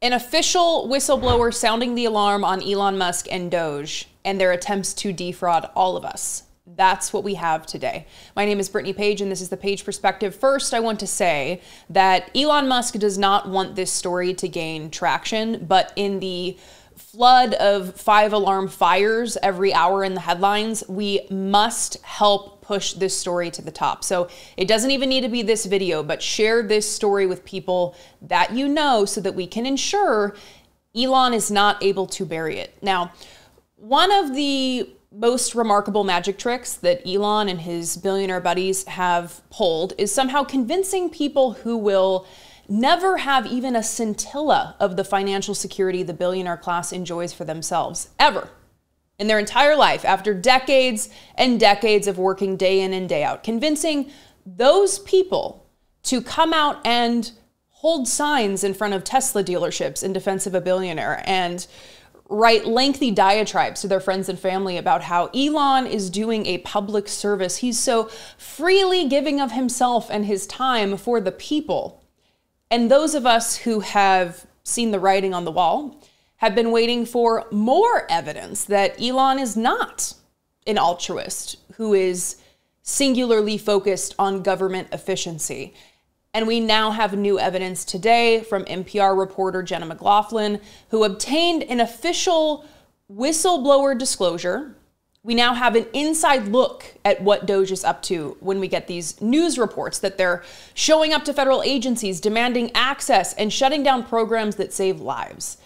An official whistleblower sounding the alarm on Elon Musk and DOGE and their attempts to defraud all of us. That's what we have today. My name is Brittany Page, and this is the Page Perspective. First, I want to say that Elon Musk does not want this story to gain traction, but in the flood of 5-alarm fires every hour in the headlines, we must help push this story to the top. So it doesn't even need to be this video, but share this story with people that you know so that we can ensure Elon is not able to bury it. Now, one of the most remarkable magic tricks that Elon and his billionaire buddies have pulled is somehow convincing people who will never have even a scintilla of the financial security the billionaire class enjoys for themselves, ever, in their entire life, after decades and decades of working day in and day out, convincing those people to come out and hold signs in front of Tesla dealerships in defense of a billionaire and write lengthy diatribes to their friends and family about how Elon is doing a public service. He's so freely giving of himself and his time for the people. And those of us who have seen the writing on the wall have been waiting for more evidence that Elon is not an altruist who is singularly focused on government efficiency. And we now have new evidence today from NPR reporter Jenna McLaughlin, who obtained an official whistleblower disclosure. We now have an inside look at what DOGE is up to when we get these news reports that they're showing up to federal agencies, demanding access and shutting down programs that save lives.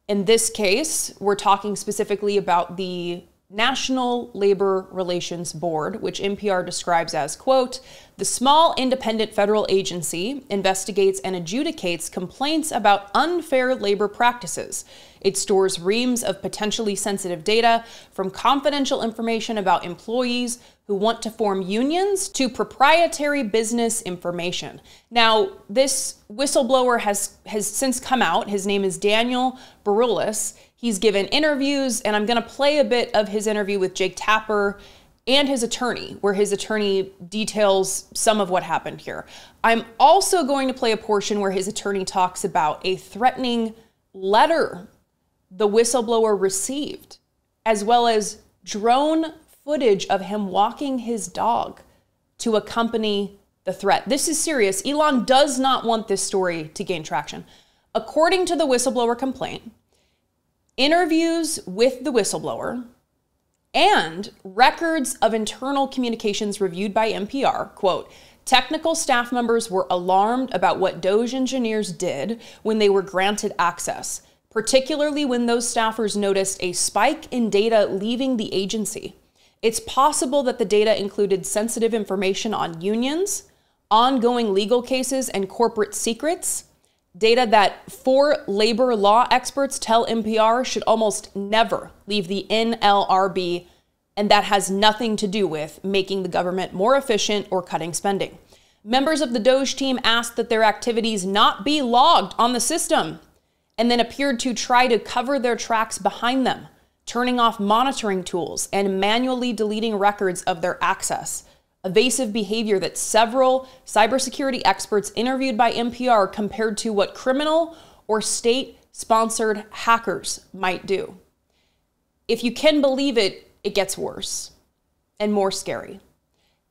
In this case, we're talking specifically about the National Labor Relations Board, which NPR describes as, quote, the small independent federal agency investigates and adjudicates complaints about unfair labor practices. It stores reams of potentially sensitive data, from confidential information about employees who want to form unions to proprietary business information. Now, this whistleblower has since come out. His name is Daniel Berulis. He's given interviews, and I'm going to play a bit of his interview with Jake Tapper and his attorney, where his attorney details some of what happened here. I'm also going to play a portion where his attorney talks about a threatening letter the whistleblower received, as well as drone footage of him walking his dog to accompany the threat. This is serious. Elon does not want this story to gain traction. According to the whistleblower complaint, interviews with the whistleblower and records of internal communications reviewed by NPR, quote, technical staff members were alarmed about what DOGE engineers did when they were granted access, particularly when those staffers noticed a spike in data leaving the agency. It's possible that the data included sensitive information on unions, ongoing legal cases, and corporate secrets, data that 4 labor law experts tell NPR should almost never leave the NLRB, and that has nothing to do with making the government more efficient or cutting spending. Members of the DOGE team asked that their activities not be logged on the system, and then appeared to try to cover their tracks behind them, turning off monitoring tools and manually deleting records of their access. Evasive behavior that several cybersecurity experts interviewed by NPR compared to what criminal or state-sponsored hackers might do. If you can believe it, it gets worse and more scary.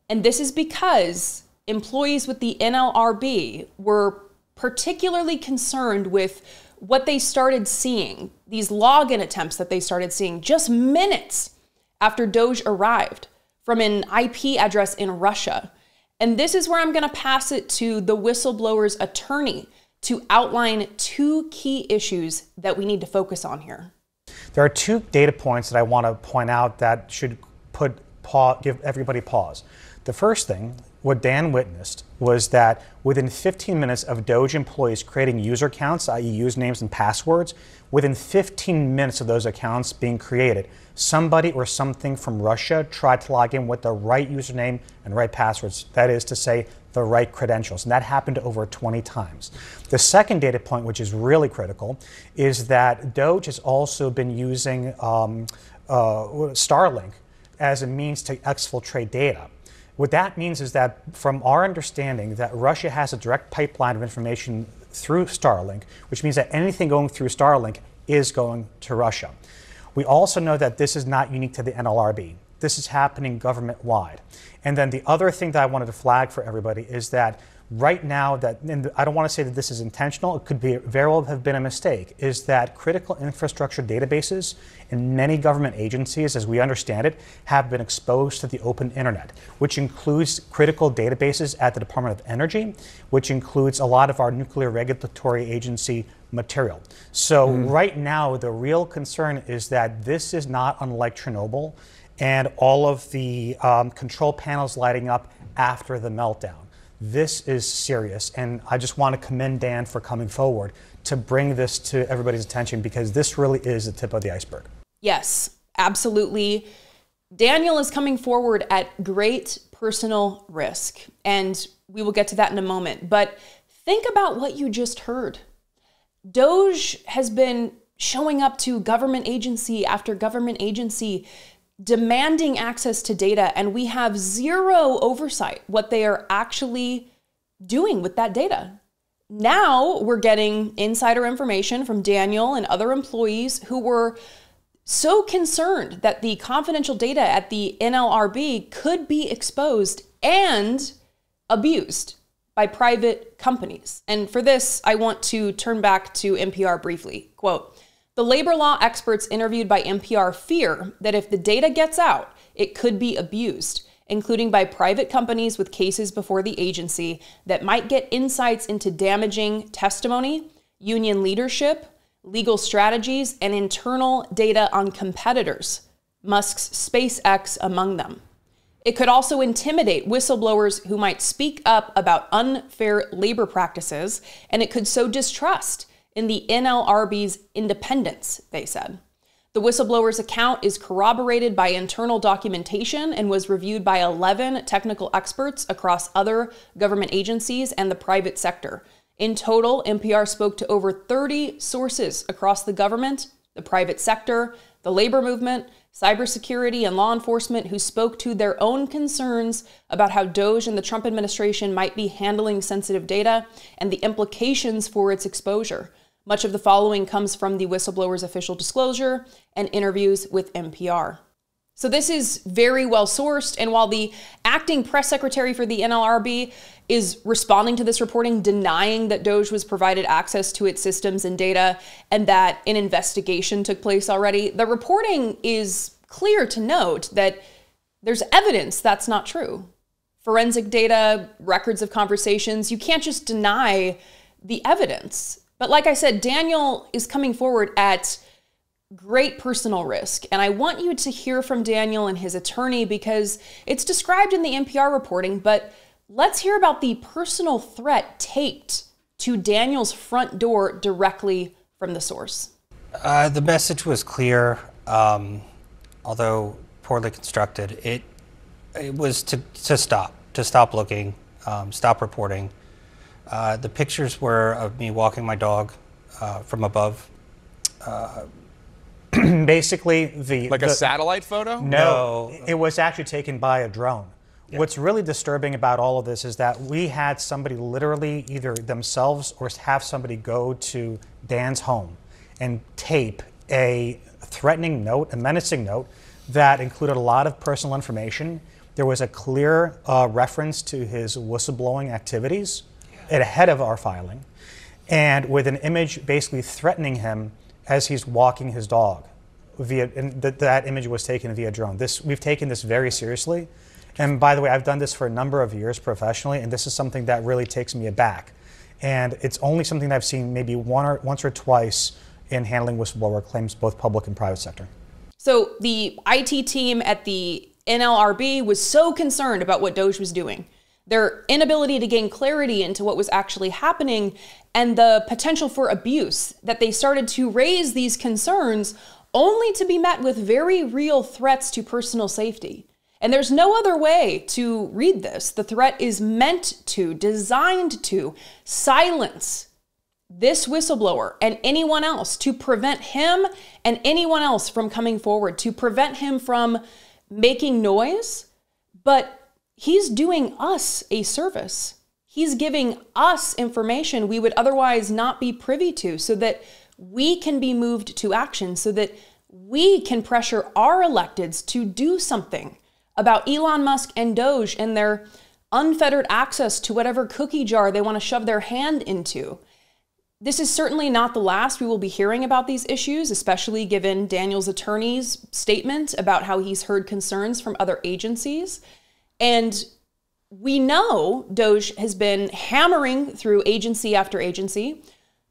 And this is because employees with the NLRB were particularly concerned with what they started seeing, these login attempts that they started seeing just minutes after DOGE arrived from an IP address in Russia. And this is where I'm going to pass it to the whistleblower's attorney to outline 2 key issues that we need to focus on here. There are 2 data points that I want to point out that should give everybody pause. The first thing, what Dan witnessed, was that within 15 minutes of DOGE employees creating user accounts, i.e. usernames and passwords, within 15 minutes of those accounts being created, somebody or something from Russia tried to log in with the right username and right passwords, that is to say, the right credentials, and that happened over 20 times. The second data point, which is really critical, is that DOGE has also been using Starlink as a means to exfiltrate data. What that means is that, from our understanding, that Russia has a direct pipeline of information through Starlink, which means that anything going through Starlink is going to Russia. We also know that this is not unique to the NLRB. This is happening government-wide. And then the other thing that I wanted to flag for everybody is that right now, and I don't want to say that this is intentional, it could very well have been a mistake, is that critical infrastructure databases in many government agencies, as we understand it, have been exposed to the open internet, which includes critical databases at the Department of Energy, which includes a lot of our nuclear regulatory agency material. So right now, the real concern is that this is not unlike Chernobyl and all of the control panels lighting up after the meltdown. This is serious, and I just want to commend Dan for coming forward to bring this to everybody's attention, because this really is the tip of the iceberg. Yes, absolutely. Daniel is coming forward at great personal risk, and we will get to that in a moment. But think about what you just heard. DOGE has been showing up to government agency after government agency demanding access to data, and we have zero oversight what they are actually doing with that data. Now we're getting insider information from Daniel and other employees who were so concerned that the confidential data at the NLRB could be exposed and abused by private companies. And for this, I want to turn back to NPR briefly. Quote, "The labor law experts interviewed by NPR fear that if the data gets out, it could be abused, including by private companies with cases before the agency that might get insights into damaging testimony, union leadership, legal strategies, and internal data on competitors, Musk's SpaceX among them. It could also intimidate whistleblowers who might speak up about unfair labor practices, and it could sow distrust in the NLRB's independence," they said. The whistleblower's account is corroborated by internal documentation and was reviewed by 11 technical experts across other government agencies and the private sector. In total, NPR spoke to over 30 sources across the government, the private sector, the labor movement, cybersecurity, and law enforcement who spoke to their own concerns about how DOGE and the Trump administration might be handling sensitive data and the implications for its exposure. Much of the following comes from the whistleblower's official disclosure and interviews with NPR. So this is very well sourced, and while the acting press secretary for the NLRB is responding to this reporting, denying that DOGE was provided access to its systems and data and that an investigation took place already, the reporting is clear to note that there's evidence that's not true. Forensic data, records of conversations, you can't just deny the evidence. But like I said, Daniel is coming forward at great personal risk. And I want you to hear from Daniel and his attorney because it's described in the NPR reporting, but let's hear about the personal threat taped to Daniel's front door directly from the source. The message was clear, although poorly constructed. It was to stop looking, stop reporting. The pictures were of me walking my dog from above. Basically, a satellite photo? No, it was actually taken by a drone. Yeah. What's really disturbing about all of this is that we had somebody literally either themselves or have somebody go to Dan's home and tape a threatening note, a menacing note that included a lot of personal information. There was a clear reference to his whistleblowing activities ahead of our filing, and with an image basically threatening him as he's walking his dog. That image was taken via drone. We've taken this very seriously. And by the way, I've done this for a number of years professionally, and this is something that really takes me aback. And it's only something that I've seen maybe once or twice in handling whistleblower claims, both public and private sector. So the IT team at the NLRB was so concerned about what DOGE was doing, their inability to gain clarity into what was actually happening, and the potential for abuse, that they started to raise these concerns only to be met with very real threats to personal safety. And there's no other way to read this. The threat is meant to, designed to silence this whistleblower and anyone else, to prevent him and anyone else from coming forward, to prevent him from making noise. But he's doing us a service. He's giving us information we would otherwise not be privy to so that we can be moved to action, so that we can pressure our electeds to do something about Elon Musk and DOGE and their unfettered access to whatever cookie jar they want to shove their hand into. This is certainly not the last we will be hearing about these issues, especially given Daniel's attorney's statement about how he's heard concerns from other agencies. And we know DOGE has been hammering through agency after agency,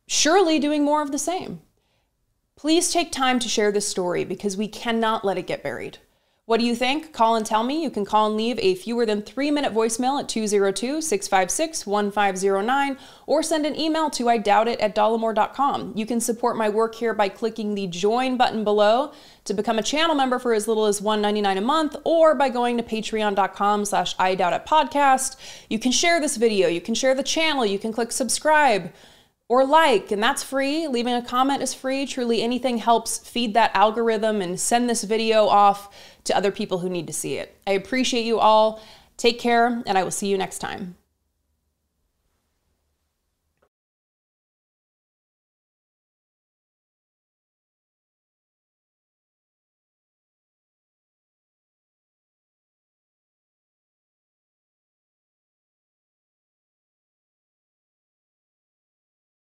surely doing more of the same. Please take time to share this story because we cannot let it get buried. What do you think? Call and tell me. You can call and leave a fewer than 3-minute voicemail at 202-656-1509 or send an email to idoubtit@dollemore.com. You can support my work here by clicking the join button below to become a channel member for as little as $1.99 a month, or by going to patreon.com/idoubtitpodcast. You can share this video. You can share the channel. You can click subscribe or like, and that's free. Leaving a comment is free. Truly anything helps feed that algorithm and send this video off to other people who need to see it. I appreciate you all. Take care, and I will see you next time.